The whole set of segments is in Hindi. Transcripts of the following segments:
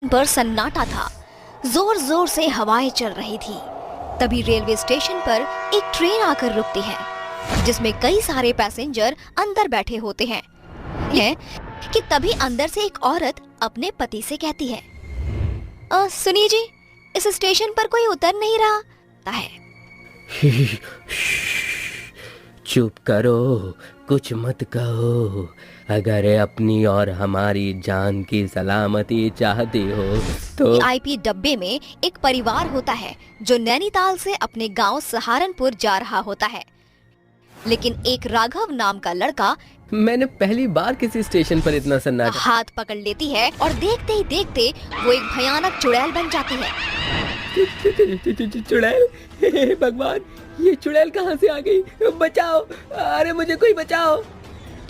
पर सन्नाटा था। जोर जोर से हवाएं चल रही थी। तभी रेलवे स्टेशन पर एक ट्रेन आकर रुकती है जिसमें कई सारे पैसेंजर अंदर बैठे होते हैं कि तभी अंदर से एक औरत अपने पति से कहती है, सुनिए जी, इस स्टेशन पर कोई उतर नहीं रहा है। चुप करो, कुछ मत कहो। अगर अपनी और हमारी जान की सलामती चाहती हो तो आईपी डब्बे में एक परिवार होता है जो नैनीताल से अपने गांव सहारनपुर जा रहा होता है। लेकिन एक राघव नाम का लड़का, मैंने पहली बार किसी स्टेशन पर इतना सन्नाटा, हाथ पकड़ लेती है और देखते ही देखते वो एक भयानक चुड़ैल बन जाती है। चुड़ैल, हे भगवान, ये चुड़ैल कहाँ से आ गई? बचाओ, अरे मुझे कोई बचाओ।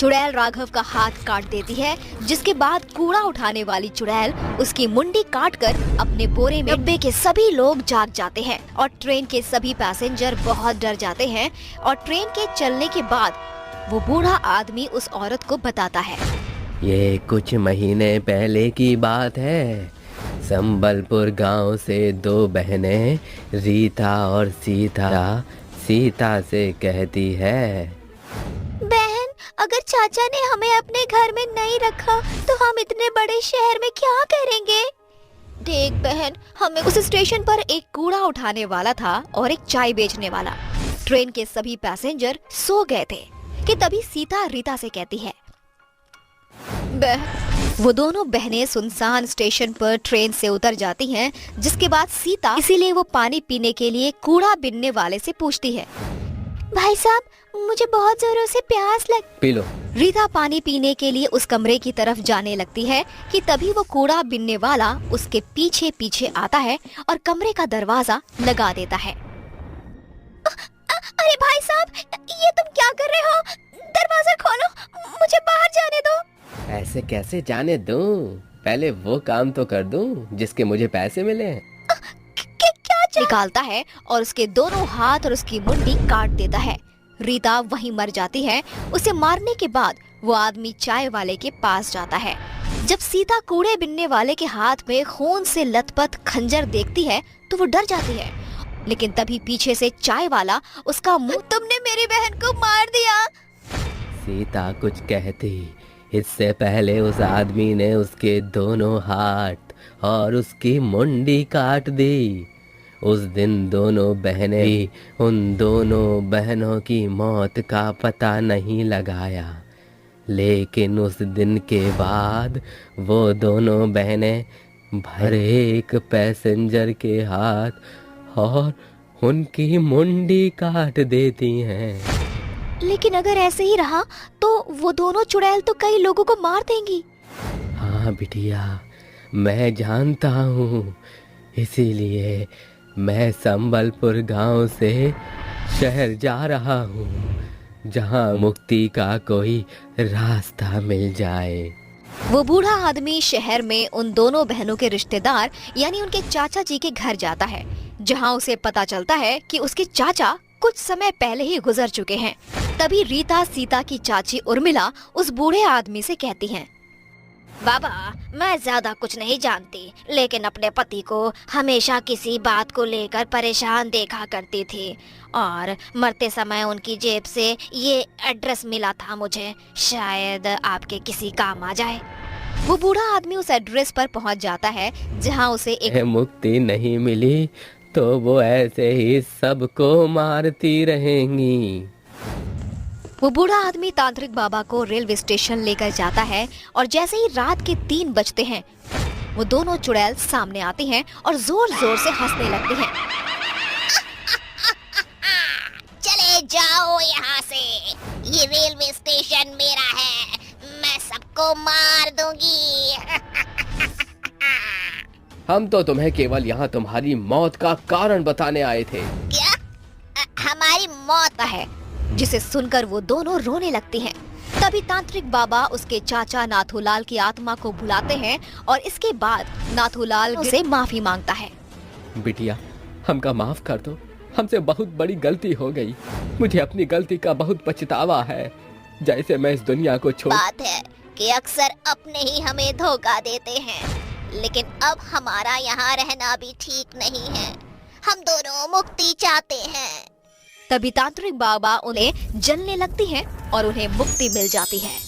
चुड़ैल राघव का हाथ काट देती है, जिसके बाद कूड़ा उठाने वाली चुड़ैल उसकी मुंडी काटकर अपने बोरे में। डब्बे के सभी लोग जाग जाते हैं और ट्रेन के सभी पैसेंजर बहुत डर जाते हैं। और ट्रेन के चलने के बाद वो बूढ़ा आदमी उस औरत को बताता है, ये कुछ महीने पहले की बात है। संबलपुर गांव से दो बहनें रीता और सीता से कहती है, बहन, अगर चाचा ने हमें अपने घर में नहीं रखा तो हम इतने बड़े शहर में क्या करेंगे? देख बहन, हमें उस स्टेशन पर एक कूड़ा उठाने वाला था और एक चाय बेचने वाला। ट्रेन के सभी पैसेंजर सो गए थे कि तभी सीता रीता से कहती है, वो दोनों बहनें सुनसान स्टेशन पर ट्रेन से उतर जाती हैं, जिसके बाद सीता इसीलिए वो पानी पीने के लिए कूड़ा बिनने वाले से पूछती है, भाई साहब, मुझे बहुत जोरों से प्यास लग। P low. रीता पानी पीने के लिए उस कमरे की तरफ जाने लगती है कि तभी वो कूड़ा बिनने वाला उसके पीछे पीछे आता है और कमरे का दरवाजा लगा देता है। अरे भाई साहब, ये तुम क्या कर रहे हो? दरवाजा खोलो, मुझे बाहर जाने दो। ऐसे कैसे जाने दूं? पहले वो काम तो कर दूं जिसके मुझे पैसे मिले। क्या निकालता है और उसके दोनों हाथ और उसकी मुंडी काट देता है। रीता वहीं मर जाती है। उसे मारने के बाद वो आदमी चाय वाले के पास जाता है। जब सीता कूड़े बिनने वाले के हाथ में खून से लथपथ खंजर देखती है तो वो डर जाती है। लेकिन तभी पीछे से चाय वाला उसका मुंह, तुमने मेरी बहन को मार दिया। सीता कुछ कहती, इससे पहले उस आदमी ने उसके दोनों हाथ और उसकी मुंडी काट दी। उस दिन दोनों बहनें उन दोनों बहनों की मौत का पता नहीं लगाया। लेकिन उस दिन के बाद वो दोनों बहनें हर एक पैसेंजर के हाथ और उनकी मुंडी काट देती हैं। लेकिन अगर ऐसे ही रहा तो वो दोनों चुड़ैल तो कई लोगों को मार देंगी। हाँ बिटिया, मैं जानता हूँ, इसीलिए मैं संबलपुर गांव से शहर जा रहा हूँ, जहाँ मुक्ति का कोई रास्ता मिल जाए। वो बूढ़ा आदमी शहर में उन दोनों बहनों के रिश्तेदार यानी उनके चाचा जी के घर जाता है, जहाँ उसे पता चलता है कि उसके चाचा कुछ समय पहले ही गुजर चुके हैं। तभी रीता सीता की चाची उर्मिला उस बूढ़े आदमी से कहती हैं, बाबा, मैं ज्यादा कुछ नहीं जानती, लेकिन अपने पति को हमेशा किसी बात को लेकर परेशान देखा करती थी और मरते समय उनकी जेब से ये एड्रेस मिला था मुझे, शायद आपके किसी काम आ जाए। वो बूढ़ा आदमी उस एड्रेस पर पहुंच जाता है जहां उसे एक मुक्ति नहीं मिली तो वो ऐसे ही सबको मारती रहेंगी। वो बूढ़ा आदमी तांत्रिक बाबा को रेलवे स्टेशन लेकर जाता है और जैसे ही रात के 3 बजते हैं वो दोनों चुड़ैल सामने आती हैं और जोर जोर से हंसने लगती हैं। चले जाओ यहाँ से, ये रेलवे स्टेशन मेरा है, मैं सबको मार दूंगी। हम तो तुम्हें केवल यहाँ तुम्हारी मौत का कारण बताने आए थे। क्या? हमारी मौत है? जिसे सुनकर वो दोनों रोने लगती हैं। तभी तांत्रिक बाबा उसके चाचा नाथूलाल की आत्मा को बुलाते हैं और इसके बाद नाथूलाल से माफी मांगता है। बिटिया, हमका माफ कर दो, हमसे बहुत बड़ी गलती हो गई। मुझे अपनी गलती का बहुत पछतावा है। जैसे मैं इस दुनिया को छोड़। बात है कि अक्सर अपने ही हमें धोखा देते हैं, लेकिन अब हमारा यहाँ रहना भी ठीक नहीं है। हम दोनों मुक्ति चाहते हैं। तभी तांत्रिक बाबा उन्हें जलने लगती हैं और उन्हें मुक्ति मिल जाती है।